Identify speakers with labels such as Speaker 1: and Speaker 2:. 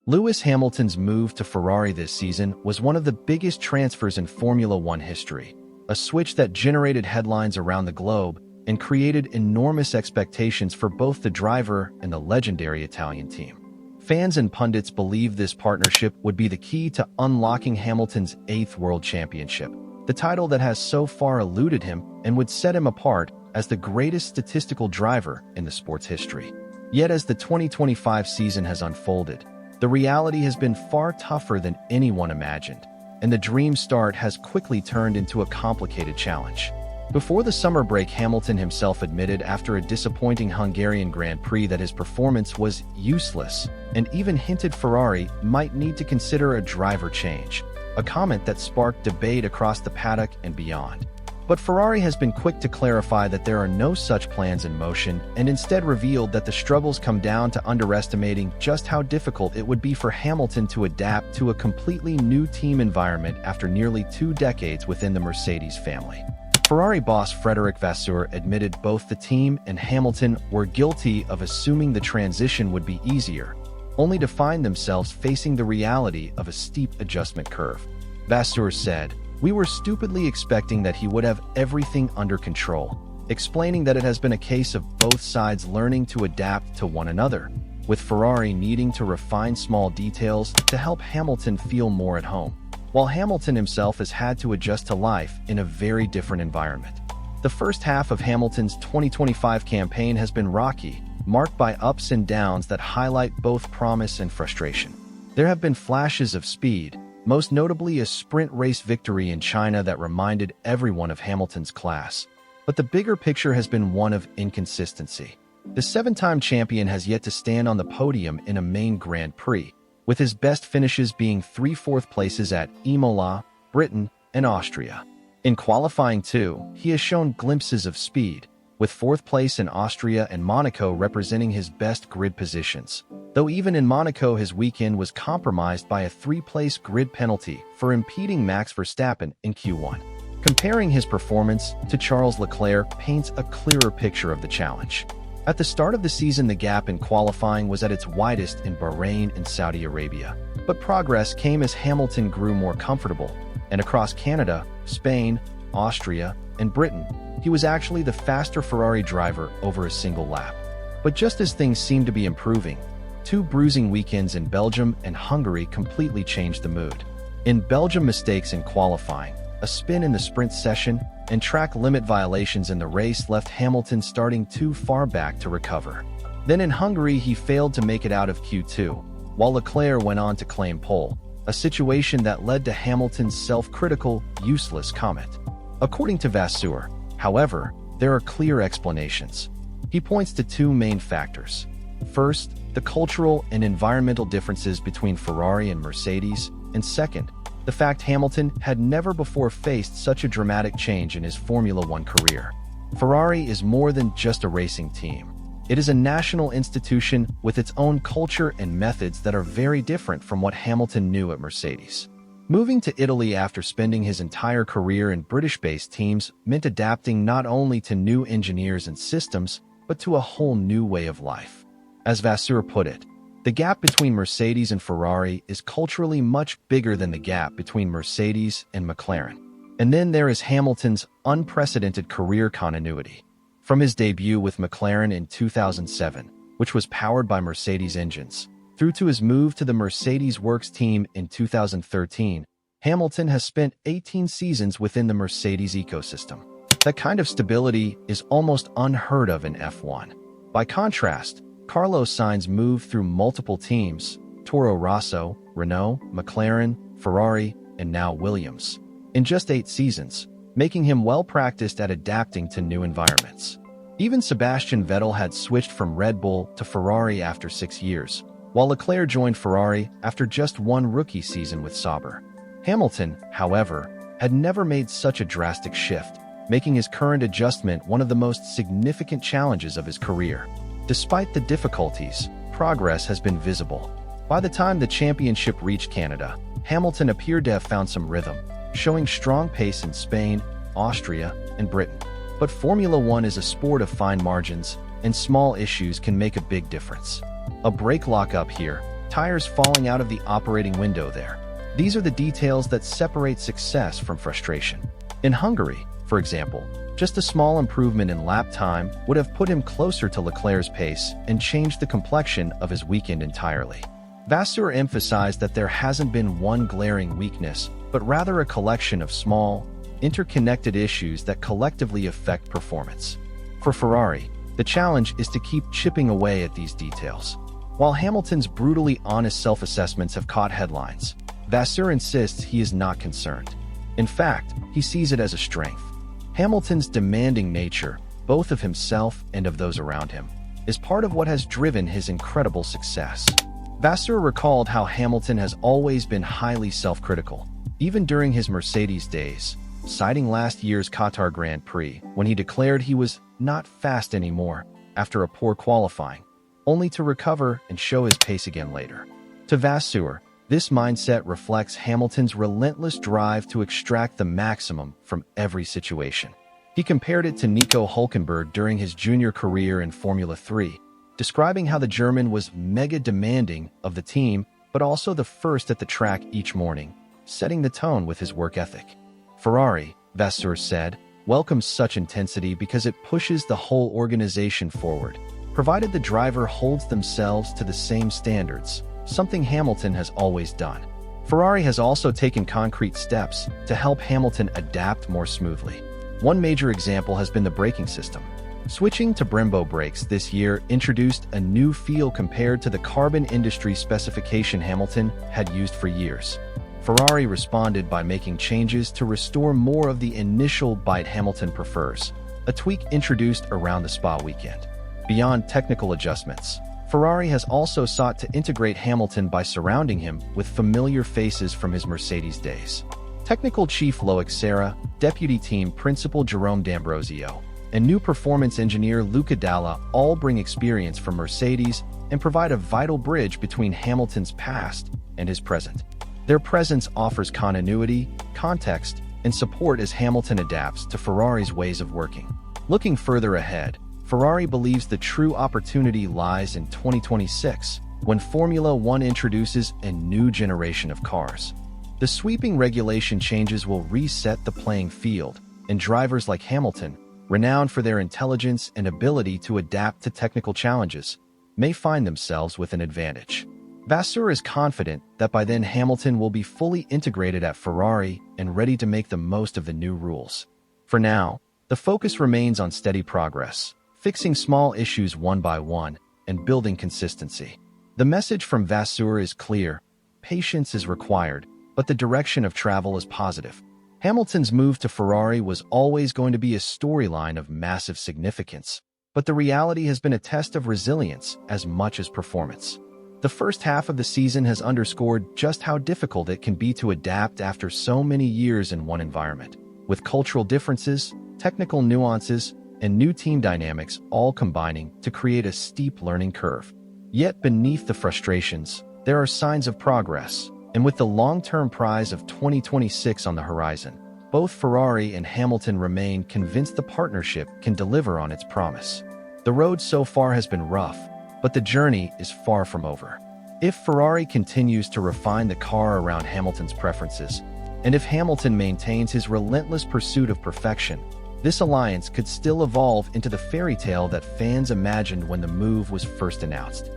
Speaker 1: Lewis Hamilton's move to Ferrari this season was one of the biggest transfers in Formula One history, a switch that generated headlines around the globe and created enormous expectations for both the driver and the legendary Italian team. Fans and pundits believe this partnership would be the key to unlocking Hamilton's 8th World Championship, the title that has so far eluded him and would set him apart as the greatest statistical driver in the sport's history. Yet as the 2025 season has unfolded, the reality has been far tougher than anyone imagined, and the dream start has quickly turned into a complicated challenge. Before the summer break, Hamilton himself admitted after a disappointing Hungarian Grand Prix that his performance was useless, and even hinted Ferrari might need to consider a driver change, a comment that sparked debate across the paddock and beyond. But Ferrari has been quick to clarify that there are no such plans in motion, and instead revealed that the struggles come down to underestimating just how difficult it would be for Hamilton to adapt to a completely new team environment after nearly 2 decades within the Mercedes family. Ferrari boss Frederic Vasseur admitted both the team and Hamilton were guilty of assuming the transition would be easier, only to find themselves facing the reality of a steep adjustment curve. Vasseur said, "We were stupidly expecting that he would have everything under control," explaining that it has been a case of both sides learning to adapt to one another, with Ferrari needing to refine small details to help Hamilton feel more at home, while Hamilton himself has had to adjust to life in a very different environment. The first half of Hamilton's 2025 campaign has been rocky, marked by ups and downs that highlight both promise and frustration. There have been flashes of speed, most notably a sprint race victory in China that reminded everyone of Hamilton's class. But the bigger picture has been one of inconsistency. The 7-time champion has yet to stand on the podium in a main Grand Prix, with his best finishes being 3 fourth places at Imola, Britain, and Austria. In qualifying too, he has shown glimpses of speed, with 4th place in Austria and Monaco representing his best grid positions. Though even in Monaco his weekend was compromised by a 3-place grid penalty for impeding Max Verstappen in Q1. Comparing his performance to Charles Leclerc paints a clearer picture of the challenge. At the start of the season, the gap in qualifying was at its widest in Bahrain and Saudi Arabia, but progress came as Hamilton grew more comfortable, and across Canada, Spain, Austria, and Britain, he was actually the faster Ferrari driver over a single lap. But just as things seemed to be improving, 2 bruising weekends in Belgium and Hungary completely changed the mood. In Belgium, mistakes in qualifying, a spin in the sprint session, and track limit violations in the race left Hamilton starting too far back to recover. Then in Hungary, he failed to make it out of Q2, while Leclerc went on to claim pole, a situation that led to Hamilton's self-critical, useless comment. According to Vasseur, however, there are clear explanations. He points to 2 main factors. First, the cultural and environmental differences between Ferrari and Mercedes, and second, the fact Hamilton had never before faced such a dramatic change in his Formula One career. Ferrari is more than just a racing team. It is a national institution with its own culture and methods that are very different from what Hamilton knew at Mercedes. Moving to Italy after spending his entire career in British-based teams meant adapting not only to new engineers and systems, but to a whole new way of life. As Vasseur put it, the gap between Mercedes and Ferrari is culturally much bigger than the gap between Mercedes and McLaren. And then there is Hamilton's unprecedented career continuity. From his debut with McLaren in 2007, which was powered by Mercedes engines, through to his move to the Mercedes Works team in 2013, Hamilton has spent 18 seasons within the Mercedes ecosystem. That kind of stability is almost unheard of in F1. By contrast, Carlos Sainz moved through multiple teams: Toro Rosso, Renault, McLaren, Ferrari, and now Williams, in just 8 seasons, making him well-practiced at adapting to new environments. Even Sebastian Vettel had switched from Red Bull to Ferrari after 6 years, while Leclerc joined Ferrari after just 1 rookie season with Sauber. Hamilton, however, had never made such a drastic shift, making his current adjustment one of the most significant challenges of his career. Despite the difficulties, progress has been visible. By the time the championship reached Canada, Hamilton appeared to have found some rhythm, showing strong pace in Spain, Austria, and Britain. But Formula One is a sport of fine margins, and small issues can make a big difference. A brake lock up here, tires falling out of the operating window there. These are the details that separate success from frustration. In Hungary, for example, just a small improvement in lap time would have put him closer to Leclerc's pace and changed the complexion of his weekend entirely. Vasseur emphasized that there hasn't been one glaring weakness, but rather a collection of small, interconnected issues that collectively affect performance. For Ferrari, the challenge is to keep chipping away at these details. While Hamilton's brutally honest self-assessments have caught headlines, Vasseur insists he is not concerned. In fact, he sees it as a strength. Hamilton's demanding nature, both of himself and of those around him, is part of what has driven his incredible success. Vasseur recalled how Hamilton has always been highly self-critical, even during his Mercedes days, citing last year's Qatar Grand Prix when he declared he was not fast anymore after a poor qualifying, only to recover and show his pace again later. To Vasseur, this mindset reflects Hamilton's relentless drive to extract the maximum from every situation. He compared it to Nico Hülkenberg during his junior career in Formula 3, describing how the German was mega demanding of the team, but also the first at the track each morning, setting the tone with his work ethic. Ferrari, Vasseur said, welcomes such intensity because it pushes the whole organization forward, provided the driver holds themselves to the same standards, something Hamilton has always done. Ferrari has also taken concrete steps to help Hamilton adapt more smoothly. One major example has been the braking system. Switching to Brembo brakes this year introduced a new feel compared to the carbon industry specification Hamilton had used for years. Ferrari responded by making changes to restore more of the initial bite Hamilton prefers, a tweak introduced around the Spa weekend. Beyond technical adjustments, Ferrari has also sought to integrate Hamilton by surrounding him with familiar faces from his Mercedes days. Technical chief Loic Serra, deputy team principal Jerome D'Ambrosio, and new performance engineer Luca Dalla all bring experience from Mercedes and provide a vital bridge between Hamilton's past and his present. Their presence offers continuity, context, and support as Hamilton adapts to Ferrari's ways of working. Looking further ahead, Ferrari believes the true opportunity lies in 2026, when Formula One introduces a new generation of cars. The sweeping regulation changes will reset the playing field, and drivers like Hamilton, renowned for their intelligence and ability to adapt to technical challenges, may find themselves with an advantage. Vasseur is confident that by then Hamilton will be fully integrated at Ferrari and ready to make the most of the new rules. For now, the focus remains on steady progress, fixing small issues one by one, and building consistency. The message from Vasseur is clear: patience is required, but the direction of travel is positive. Hamilton's move to Ferrari was always going to be a storyline of massive significance, but the reality has been a test of resilience as much as performance. The first half of the season has underscored just how difficult it can be to adapt after so many years in one environment, with cultural differences, technical nuances, and new team dynamics all combining to create a steep learning curve. Yet beneath the frustrations, there are signs of progress, and with the long-term prize of 2026 on the horizon, both Ferrari and Hamilton remain convinced the partnership can deliver on its promise. The road so far has been rough, but the journey is far from over. If Ferrari continues to refine the car around Hamilton's preferences, and if Hamilton maintains his relentless pursuit of perfection, this alliance could still evolve into the fairy tale that fans imagined when the move was first announced.